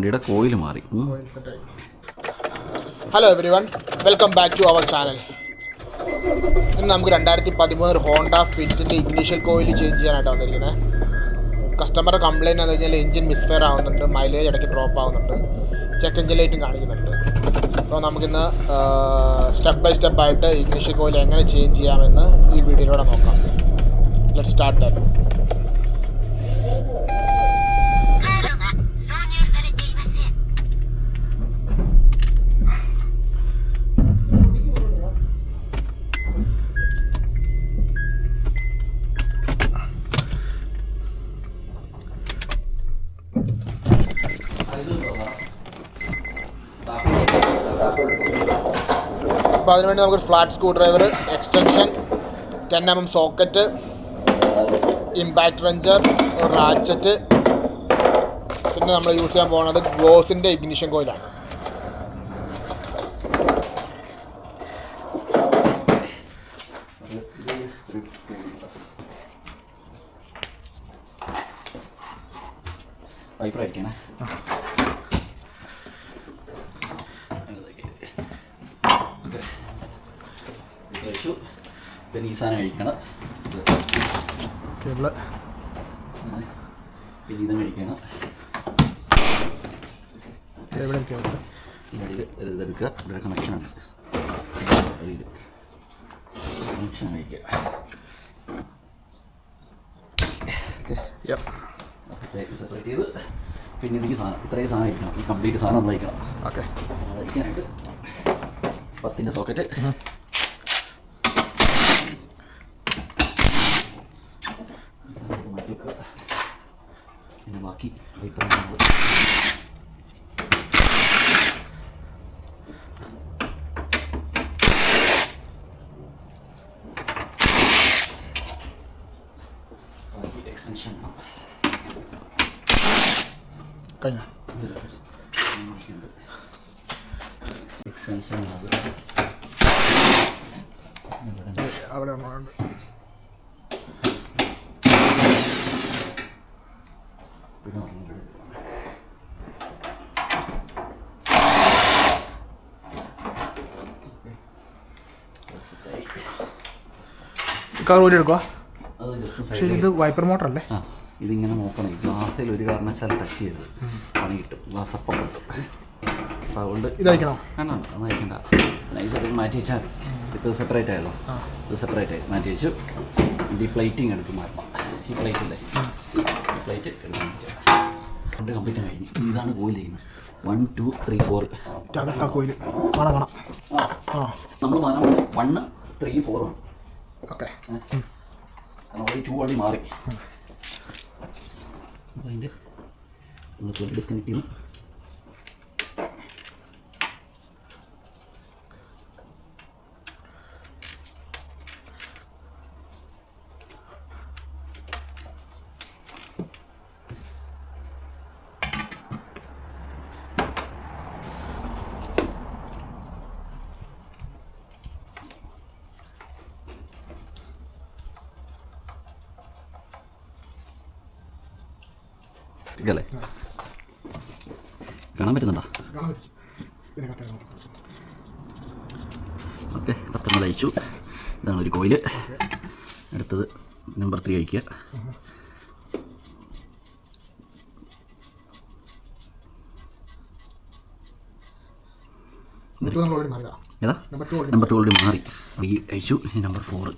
വണ്ടിയുടെ കോയിൽ മാറി. Hello everyone, welcome back to our channel. ഇന്ന് നമുക്ക് 2013 ഹോണ്ട ഫിറ്റിൻ്റെ ഇഗ്നിഷ്യൽ കോയിൽ ചേഞ്ച് ചെയ്യാനായിട്ട് വന്നിരിക്കുന്നത്. കസ്റ്റമറുടെ കംപ്ലയിൻറ്റ് എന്ന് വെച്ചാൽ എഞ്ചിൻ മിസ്ഫയർ ആവുന്നുണ്ട്, മൈലേജ് ഇടയ്ക്ക് ഡ്രോപ്പ് ആവുന്നുണ്ട്, ചെക്ക് എഞ്ചിൻ ലൈറ്റും കാണിക്കുന്നുണ്ട്. അപ്പോൾ നമുക്കിന്ന് സ്റ്റെപ്പ് ബൈ സ്റ്റെപ്പായിട്ട് ഇഗ്നിഷ്യൽ കോയിൽ എങ്ങനെ ചേഞ്ച് ചെയ്യാമെന്ന് ഈ വീഡിയോയിലൂടെ നോക്കാം. Let's start that. അപ്പോൾ അതിനുവേണ്ടി നമുക്കൊരു flat screw driver, extension, 10mm socket, impact wrencher, ഒരു റാച്ചറ്റ്, പിന്നെ നമ്മൾ യൂസ് ചെയ്യാൻ പോകുന്നത് ഗ്ലോസിൻ്റെ ഇഗ്നിഷൻ കോയിലാണ്. വൈപ്പർ അയക്കണേ. പിന്നെ ഈ സാധനം കഴിക്കണം, പിന്നെ ഇതും കഴിക്കണം. ഇതെടുക്കുക, ഇവിടെ കണക്ഷനുണ്ട്, കണക്ഷൻ കഴിക്കുക. സെപ്പറേറ്റ് ചെയ്ത് പിന്നെ ഈ സാധനം, ഇത്രയും സാധനം കഴിക്കണം, ഈ കംപ്ലീറ്റ് സാധനം നമ്മൾ കഴിക്കണം. ഓക്കെ, കഴിക്കാനായിട്ട് 10ൻ്റെ സോക്കറ്റ്, മാറ്റി വെക്കുക. പിന്നെ ബാക്കി വൈപ്പർ ബാക്കി എക്സ്റ്റൻഷൻ കഴിഞ്ഞു. എക്സ്റ്റൻഷൻ അവിടെ പിന്നെ കാർ ഓടി എടുക്കുക. അത് ജസ്റ്റ് പക്ഷേ ഇത് വൈപ്പർ മോട്ടർ അല്ലേ? ആ, ഇതിങ്ങനെ നോക്കണം. ഗ്ലാസ്സിൽ ഒരു കാരണവശാലും ടച്ച് ചെയ്ത് പണി കിട്ടും, ഗ്ലാസ് അപ്പം കിട്ടും. അപ്പോൾ അതുകൊണ്ട് ഇതയക്കണോ? വേണ്ട, അത് അയക്കണ്ട. നൈസായിട്ട് മാറ്റി വെച്ചാൽ ഇത് സെപ്പറേറ്റ് ആയല്ലോ, ഇത് സെപ്പറേറ്റ് ആയി മാറ്റി വെച്ചു. ഈ പ്ലേറ്റിങ് എടുത്ത് മാറണം. ഈ പ്ലേറ്റ് ഇല്ലേ, ഈ പ്ലേറ്റ് എടുക്കാൻ പറ്റുക. കൊണ്ട് കംപ്ലീറ്റ് കഴിഞ്ഞു. ഇതാണ് കോയിൽ ചെയ്യുന്നത്. 1 2 3 4 കോയിൽ കാണാം കാണാം. നമ്മൾ മാറാൻ 1 3 4 ആണ്. ഓക്കെ, നമ്മൾ 2 വഴി മാറി. അതിൻ്റെ ഡിസ്കണക്ട് ചെയ്യുന്നു. അല്ലേ, കാണാൻ പറ്റുന്നുണ്ടോ? ഓക്കെ, 10 അയച്ചു. ഇതാണ് ഒരു കോയിൽ. അടുത്തത് നമ്പർ 3 അയക്കുക. ഏതാ നമ്പർ 2 ഓൾറെഡി മാറി. ഈ അയച്ചു. നമ്പർ 4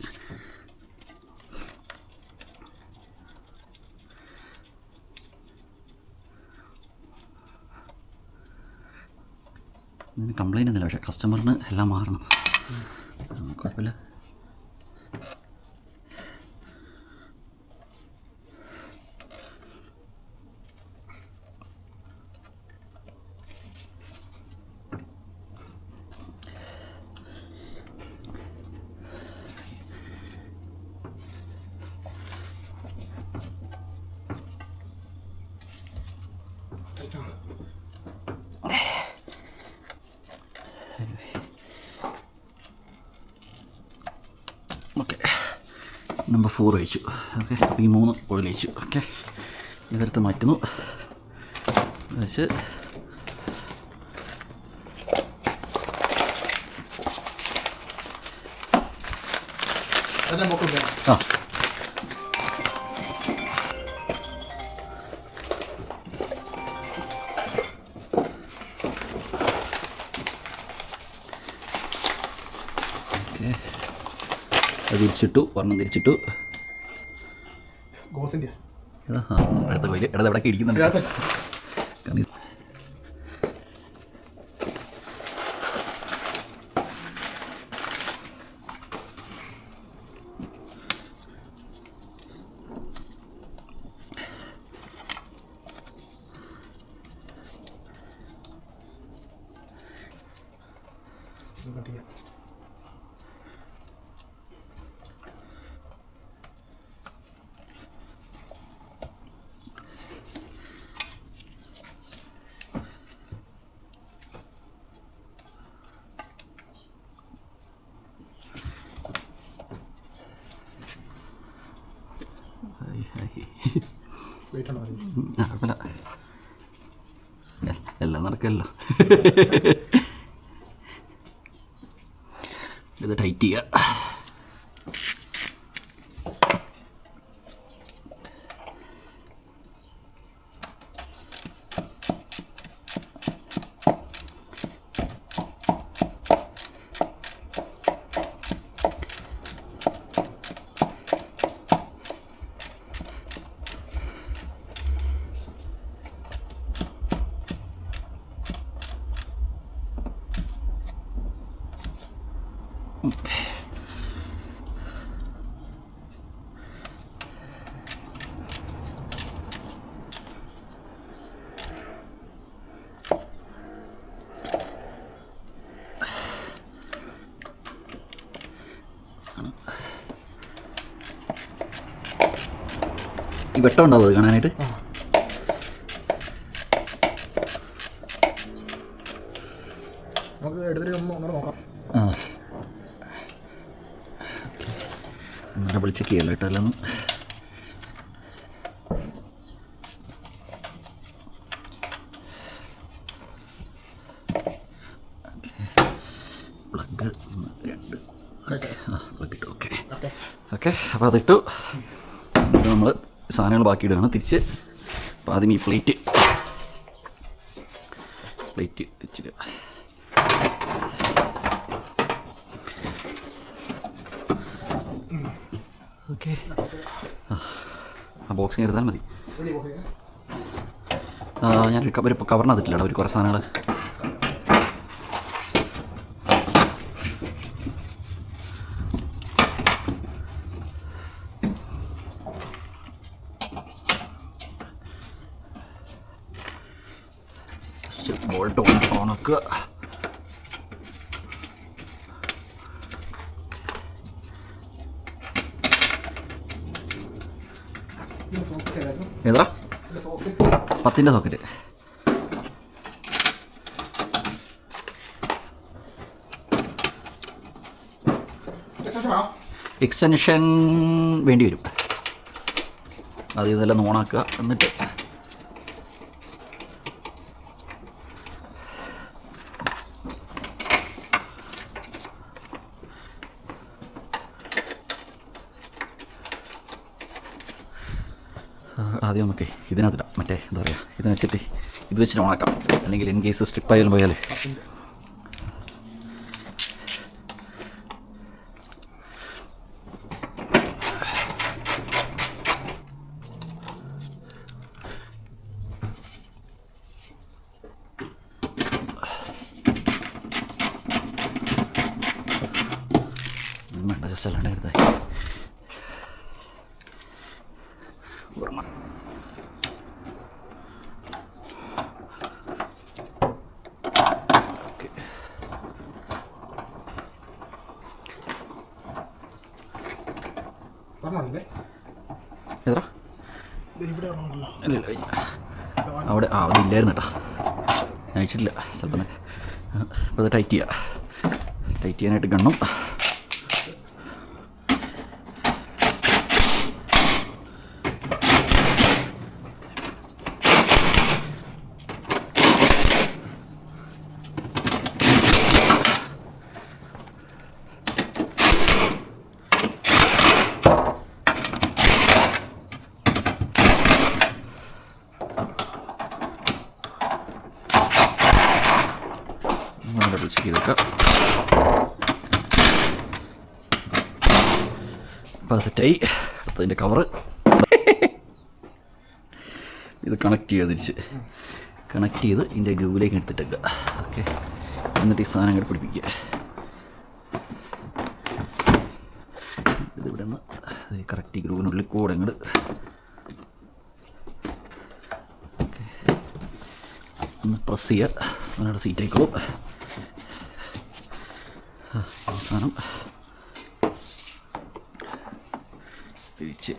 ഇതിന് കംപ്ലൈൻ്റ് ഒന്നുമില്ല, പക്ഷേ കസ്റ്റമറിന് എല്ലാം മാറണം. കുഴപ്പമില്ല. ഓക്കെ, നമ്പർ 4 അയച്ചു. ഓക്കെ, അപ്പോൾ ഈ 3 ഓയിൽ അയച്ചു. ഓക്കെ, ഇതെടുത്ത് മാറ്റുന്നു. വെച്ച് സാധനം പൊക്കില്ല. ആ ഓക്കെ, അത് തിരിച്ചിട്ടു, ഒരെണ്ണം തിരിച്ചിട്ടു. ഗോസിൻ്റെ ഏതാ? ആ അടുത്ത കോയിൽ ഇടത് എവിടെയൊക്കെ ഇരിക്കുന്നുണ്ട്. കാരണം കുഴപ്പമില്ല, എല്ലാം നടക്കല്ലോ. ഇത് ടൈറ്റ് ചെയ്യുക. ഈ വെട്ടം ഉണ്ടാവും അത് കാണാനായിട്ട്. നമുക്ക് എടുത്തിട്ട് ഒന്നുകൂടെ നോക്കാം. ആ ഒന്നുകൂടെ വിളിച്ച് ചെയ്യല്ലോ കേട്ടോ. എല്ലാം പ്ലഗ് 1 2 ആ പ്ലഗ് ഇട്ടു. ഓക്കെ ഓക്കെ, അപ്പോൾ അതിട്ടു. നമ്മൾ സാധനങ്ങൾ ബാക്കി ഇടുകയാണ് തിരിച്ച്. അപ്പോൾ ആദ്യം ഈ പ്ലേറ്റ് തിരിച്ചിടുക. ഓക്കെ, ആ ബോക്സിങ് എടുത്താൽ മതി. ഞാനൊരു കവറിനകത്തിട്ടില്ല ഒരു കുറേ സാധനങ്ങൾ. ബോൾട്ട് ഓണാക്കുക. ഏതാ? 10-ൻ്റെ സോക്കറ്റ്. എക്സ്റ്റൻഷൻ വേണ്ടി വരും. അത് ഇതെല്ലാം ഓണാക്കുക. എന്നിട്ട് ആദ്യം നമുക്ക് ഇതിനകത്തിടാം. മറ്റേ എന്താ പറയുക, ഇതിന് വെച്ചിട്ട് ഇത് വെച്ചിട്ട് ഓണാക്കാം. അല്ലെങ്കിൽ ഇൻ കേസ് സ്ട്രിപ്പായാലും പോയാൽ വേണ്ട, ജസ്റ്റ് അല്ലാണ്ട് എടുത്താൽ ഏതാ? ഇല്ല അവിടെ അവിടെ ഇല്ലായിരുന്നു കേട്ടോ, ഞാൻ അയച്ചിട്ടില്ല ചിലപ്പോൾ. അപ്പോൾ അത് ടൈറ്റ് ചെയ്യാനായിട്ട് ഗണ്ണും ചെക്ക് ചെയ്തേക്കാം. അപ്പോൾ സെറ്റായി. അടുത്തതിൻ്റെ കവറ് ഇത് കണക്ട് ചെയ്യുക, തിരിച്ച് കണക്ട് ചെയ്ത് ഇതിൻ്റെ ഗ്രൂവിലേക്ക് എടുത്തിട്ടേക്കുക. ഓക്കെ, എന്നിട്ട് ഈ സാധനം കൂടെ പിടിപ്പിക്കുക. ഇതിവിടെ നിന്ന് കറക്റ്റ് ഈ ഗ്രൂവിനുള്ളിൽ കൂടെ അങ്ങോട്ട് ഒന്ന് പ്രസ് ചെയ്യുക. അതിനോട് സീറ്റ് ആയിക്കോളും. സാധനം തിരിച്ച്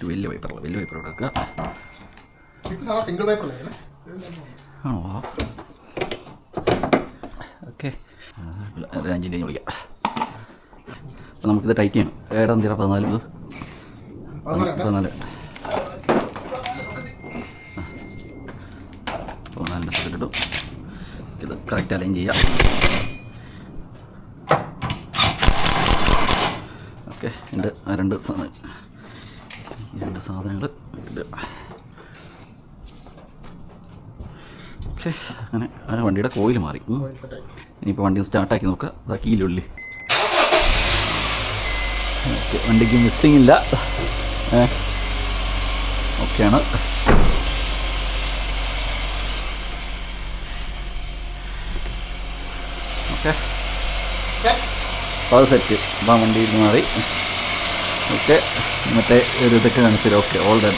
വലിയ വൈപ്പർ കൊടുക്കുക. സിംഗിൾ വൈപ്പർ ആണോ? ഓക്കെ, അഞ്ചിൻ്റെ വിളിക്കാം. അപ്പോൾ നമുക്കിത് ടൈറ്റ് ചെയ്യണം. 14 സെക്കൻഡ് ഇടും. ഇത് കറക്റ്റ് അലൈൻ ചെയ്യാം. ഓക്കെ, രണ്ട് സാധനങ്ങൾ ഇടുക. ഓക്കെ, അങ്ങനെ വണ്ടിയുടെ കോയിൽ മാറി. ഇനിയിപ്പോൾ വണ്ടി സ്റ്റാർട്ടാക്കി നോക്കുക. അതാ കീലുള്ളിൽ. ഓക്കെ, വണ്ടിക്ക് മിസ്സിങ് ഇല്ല. ഓക്കെയാണ്. ഓക്കെ, അപ്പോൾ അത് സെറ്റ്. അപ്പോൾ വണ്ടിയിൽ മാറി. ഓക്കെ, മറ്റേ ഒരു ഇതൊക്കെ കാണിച്ചു തരാം. Okay, all done.